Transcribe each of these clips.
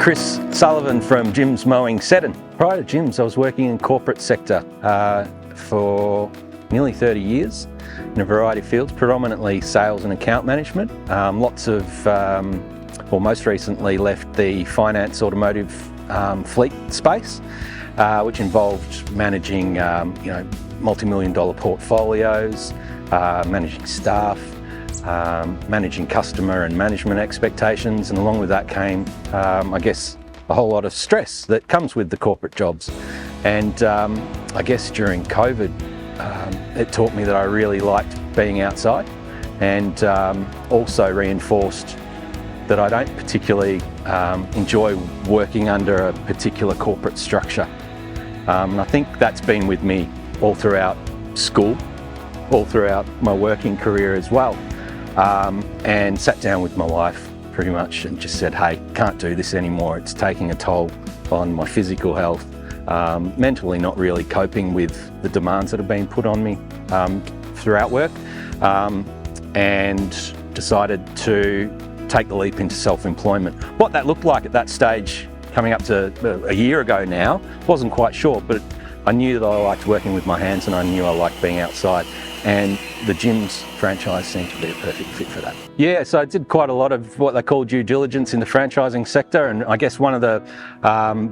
Chris Sullivan from Jim's Mowing Seddon. Prior to Jim's, I was working in corporate sector for nearly 30 years in a variety of fields, predominantly sales and account management. Most recently left the finance automotive fleet space, which involved managing multi-million dollar portfolios, managing staff, managing customer and management expectations, and along with that came, I guess, a whole lot of stress that comes with the corporate jobs. And I guess during COVID, it taught me that I really liked being outside, and also reinforced that I don't particularly enjoy working under a particular corporate structure. And I think that's been with me all throughout school, all throughout my working career as well. And sat down with my wife pretty much and just said, hey, can't do this anymore. It's taking a toll on my physical health, mentally not really coping with the demands that have been put on me throughout work, and decided to take the leap into self-employment. What that looked like at that stage, coming up to a year ago now, wasn't quite sure, but I knew that I liked working with my hands and I knew I liked being outside. And the Jim's franchise seemed to be a perfect fit for that. Yeah, so I did quite a lot of what they call due diligence in the franchising sector, and I guess one of the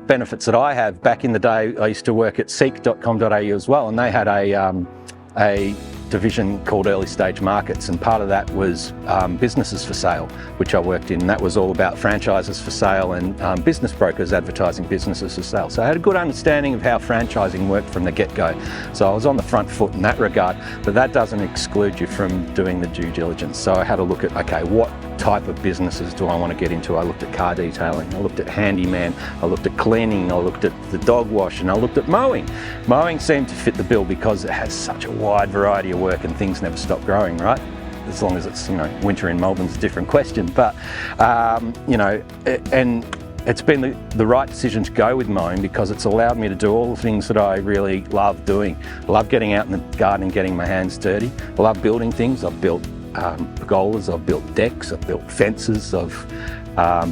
benefits that I have, back in the day, I used to work at seek.com.au as well, and they had a division called Early Stage Markets, and part of that was businesses for sale, which I worked in, and that was all about franchises for sale and business brokers advertising businesses for sale. So I had a good understanding of how franchising worked from the get-go. So I was on the front foot in that regard, but that doesn't exclude you from doing the due diligence. So I had to look at, okay, what type of businesses do I want to get into? I looked at car detailing, I looked at handyman, I looked at cleaning, I looked at the dog wash, and I looked at mowing. Mowing seemed to fit the bill because it has such a wide variety of work and things never stop growing, right? As long as it's, winter in Melbourne's a different question, but and it's been the right decision to go with mowing because it's allowed me to do all the things that I really love doing. I love getting out in the garden and getting my hands dirty. I love building things. I've built pergolas, I've built decks, I've built fences, I've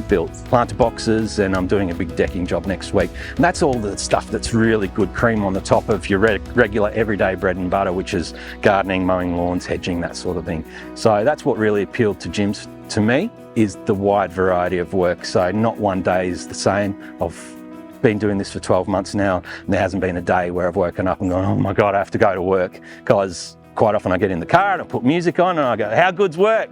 built planter boxes, and I'm doing a big decking job next week. And that's all the stuff that's really good cream on the top of your regular everyday bread and butter, which is gardening, mowing lawns, hedging, that sort of thing. So that's what really appealed to Jim's to me, is the wide variety of work. So not one day is the same. I've been doing this for 12 months now, and there hasn't been a day where I've woken up and gone, oh my God, I have to go to work, because quite often I get in the car and I put music on and I go, how good's work?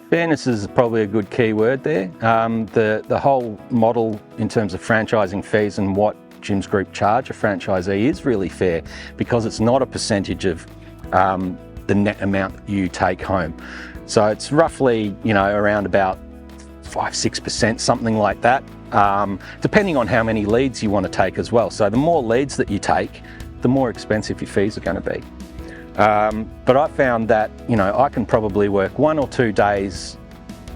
Fairness is probably a good key word there. The whole model in terms of franchising fees and what Jim's Group charge a franchisee is really fair, because it's not a percentage of the net amount you take home. So it's roughly, around about 5-6%, something like that, depending on how many leads you want to take as well. So the more leads that you take, the more expensive your fees are going to be. But I found that, I can probably work 1 or 2 days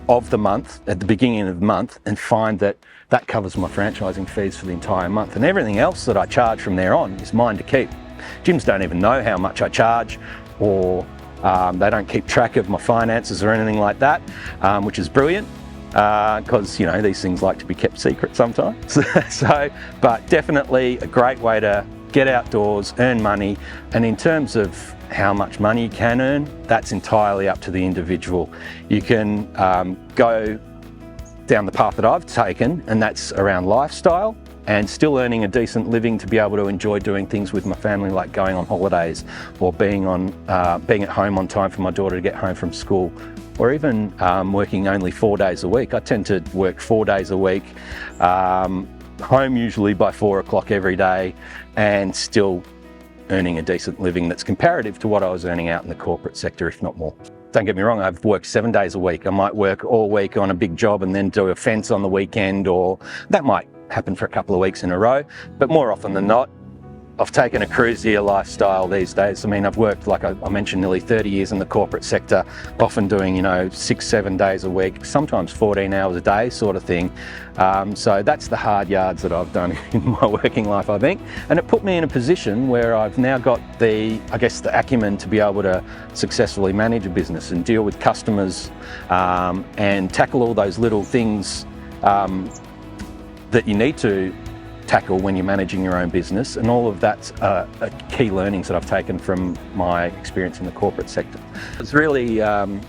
of the month, at the beginning of the month, and find that that covers my franchising fees for the entire month. And everything else that I charge from there on is mine to keep. Gyms don't even know how much I charge, or they don't keep track of my finances or anything like that, which is brilliant, because, these things like to be kept secret sometimes. But definitely a great way to get outdoors, earn money. And in terms of how much money you can earn, that's entirely up to the individual. You can go down the path that I've taken, and that's around lifestyle and still earning a decent living to be able to enjoy doing things with my family, like going on holidays, or being at home on time for my daughter to get home from school, or even working only 4 days a week. I tend to work 4 days a week, home usually by 4 o'clock every day, and still earning a decent living that's comparative to what I was earning out in the corporate sector, if not more. Don't get me wrong, I've worked 7 days a week. I might work all week on a big job and then do a fence on the weekend, or that might happen for a couple of weeks in a row. But more often than not, I've taken a cruisier lifestyle these days. I mean, I've worked, like I mentioned, nearly 30 years in the corporate sector, often doing, 6-7 days a week, sometimes 14 hours a day sort of thing. So that's the hard yards that I've done in my working life, I think. And it put me in a position where I've now got the acumen to be able to successfully manage a business and deal with customers, and tackle all those little things that you need to tackle when you're managing your own business, and all of that's key learnings that I've taken from my experience in the corporate sector. It's really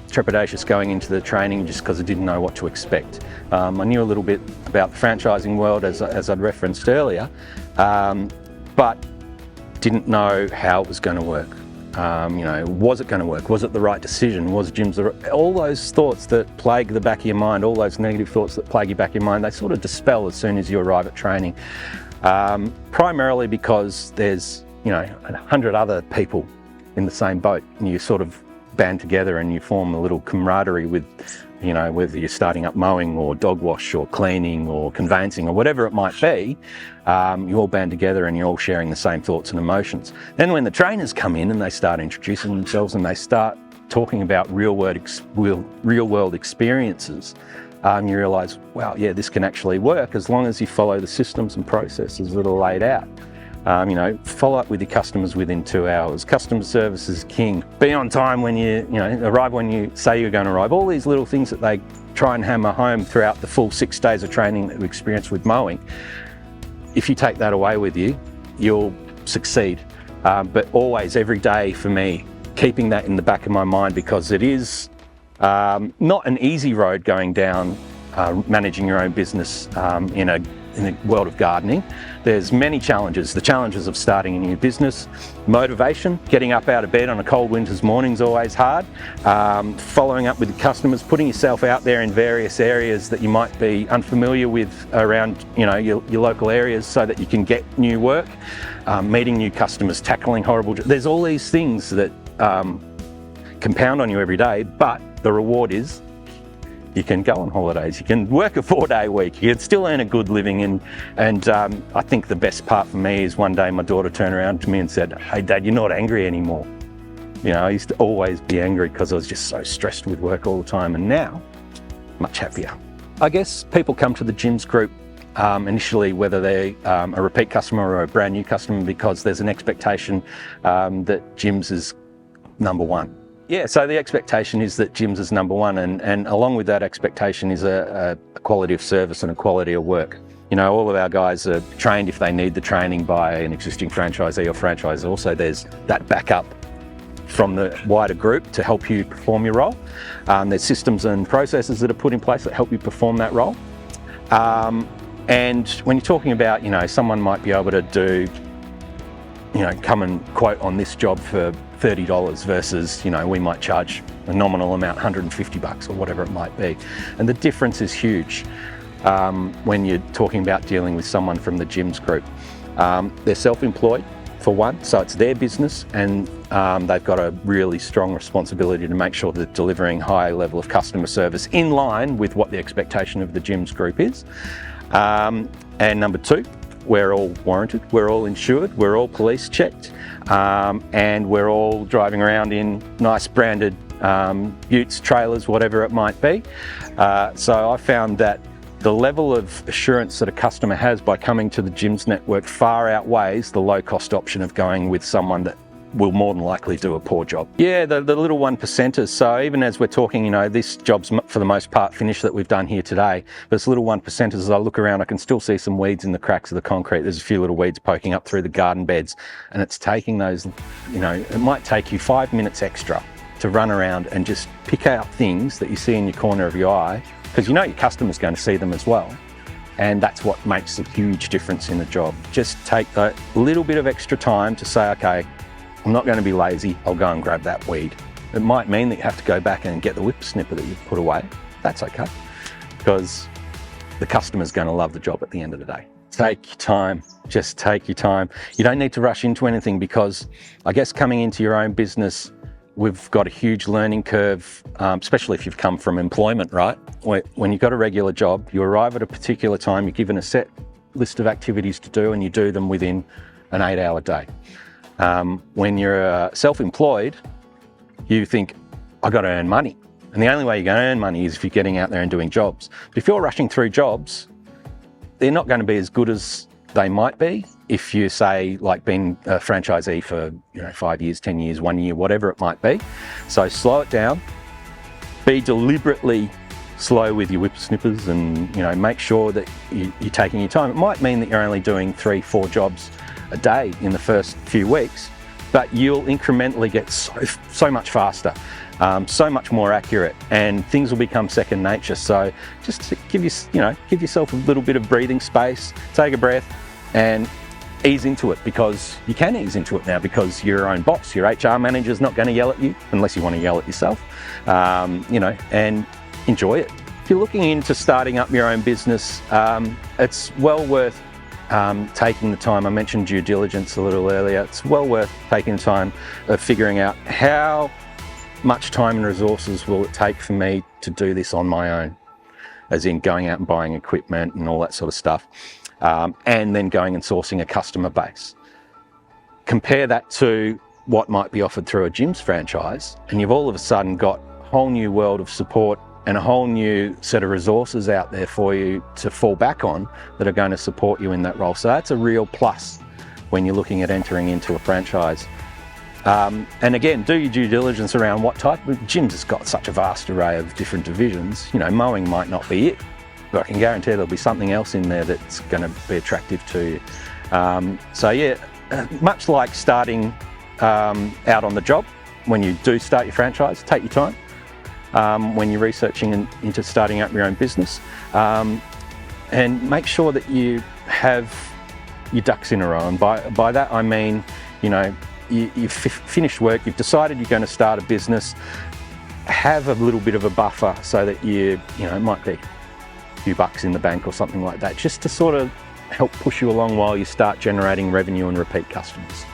trepidatious going into the training just because I didn't know what to expect. I knew a little bit about the franchising world as I'd referenced earlier, but didn't know how it was going to work. Was it going to work? Was it the right decision? Was gyms all those thoughts that plague the back of your mind, all those negative thoughts that plague your back of your mind, they sort of dispel as soon as you arrive at training. Primarily because there's 100 other people in the same boat, and you sort of band together and you form a little camaraderie with, whether you're starting up mowing or dog wash or cleaning or conveyancing or whatever it might be, you all band together and you're all sharing the same thoughts and emotions. Then when the trainers come in and they start introducing themselves and they start talking about real world experiences, you realise, wow, yeah, this can actually work as long as you follow the systems and processes that are laid out. Follow up with your customers within 2 hours. Customer service is king. Be on time when arrive when you say you're going to arrive. All these little things that they try and hammer home throughout the full 6 days of training that we experience with mowing. If you take that away with you, you'll succeed. But always, every day for me, keeping that in the back of my mind, because it is not an easy road going down managing your own business in the world of gardening. There's many challenges. The challenges of starting a new business, motivation, getting up out of bed on a cold winter's morning is always hard, following up with the customers, putting yourself out there in various areas that you might be unfamiliar with around your local areas so that you can get new work, meeting new customers, tackling there's all these things that compound on you every day, but the reward is you can go on holidays, you can work a 4-day week, you can still earn a good living, and I think the best part for me is one day my daughter turned around to me and said, "Hey Dad, you're not angry anymore." I used to always be angry because I was just so stressed with work all the time, and now, much happier. I guess people come to the gyms group initially, whether they're a repeat customer or a brand new customer, because there's an expectation that gyms is number one. Yeah, so the expectation is that gyms is number one, and along with that expectation is a quality of service and a quality of work. All of our guys are trained if they need the training by an existing franchisee or franchisor. So there's that backup from the wider group to help you perform your role. There's systems and processes that are put in place that help you perform that role. And when you're talking about, someone might be able to do, come and quote on this job for $30 versus, we might charge a nominal amount, $150 or whatever it might be. And the difference is huge when you're talking about dealing with someone from the gyms group. They're self-employed for one, so it's their business, and they've got a really strong responsibility to make sure they're delivering high level of customer service in line with what the expectation of the gyms group is. And number two, we're all warranted, we're all insured, we're all police checked, and we're all driving around in nice branded utes, trailers, whatever it might be. So I found that the level of assurance that a customer has by coming to the gyms network far outweighs the low cost option of going with someone that will more than likely do a poor job. Yeah, the little 1%ers. So even as we're talking, this job's for the most part finished that we've done here today, but it's little 1%ers. As I look around, I can still see some weeds in the cracks of the concrete. There's a few little weeds poking up through the garden beds, and it's taking those, it might take you 5 minutes extra to run around and just pick out things that you see in your corner of your eye, because your customer's going to see them as well. And that's what makes a huge difference in the job. Just take a little bit of extra time to say, okay, I'm not going to be lazy, I'll go and grab that weed. It might mean that you have to go back and get the whip snipper that you've put away. That's okay, because the customer's going to love the job at the end of the day. Take your time, just take your time. You don't need to rush into anything, because I guess coming into your own business, we've got a huge learning curve, especially if you've come from employment, right? When you've got a regular job, you arrive at a particular time, you're given a set list of activities to do, and you do them within an 8-hour day. When you're self-employed, you think, I've got to earn money. And the only way you're going to earn money is if you're getting out there and doing jobs. But if you're rushing through jobs, they're not going to be as good as they might be if you say, like, being a franchisee for 5 years, 10 years, 1 year, whatever it might be. So slow it down, be deliberately slow with your whippersnippers, and make sure that you're taking your time. It might mean that you're only doing 3-4 jobs a day in the first few weeks, but you'll incrementally get so much faster, so much more accurate, and things will become second nature. So just give yourself a little bit of breathing space, take a breath, and ease into it, because you can ease into it now because you're your own boss. Your HR manager's not going to yell at you unless you want to yell at yourself, and enjoy it. If you're looking into starting up your own business, it's well worth taking the time. I mentioned due diligence a little earlier. It's well worth taking the time of figuring out how much time and resources will it take for me to do this on my own, as in going out and buying equipment and all that sort of stuff, and then going and sourcing a customer base. Compare that to what might be offered through a gym's franchise, and you've all of a sudden got a whole new world of support and a whole new set of resources out there for you to fall back on that are going to support you in that role. So that's a real plus when you're looking at entering into a franchise. And again, do your due diligence around what type. Gyms has got such a vast array of different divisions. Mowing might not be it, but I can guarantee there'll be something else in there that's going to be attractive to you. So yeah, much like starting out on the job, when you do start your franchise, take your time. When you're researching into starting up your own business, and make sure that you have your ducks in a row. And by that I mean, you've finished work, you've decided you're going to start a business, have a little bit of a buffer so that it might be a few bucks in the bank or something like that, just to sort of help push you along while you start generating revenue and repeat customers.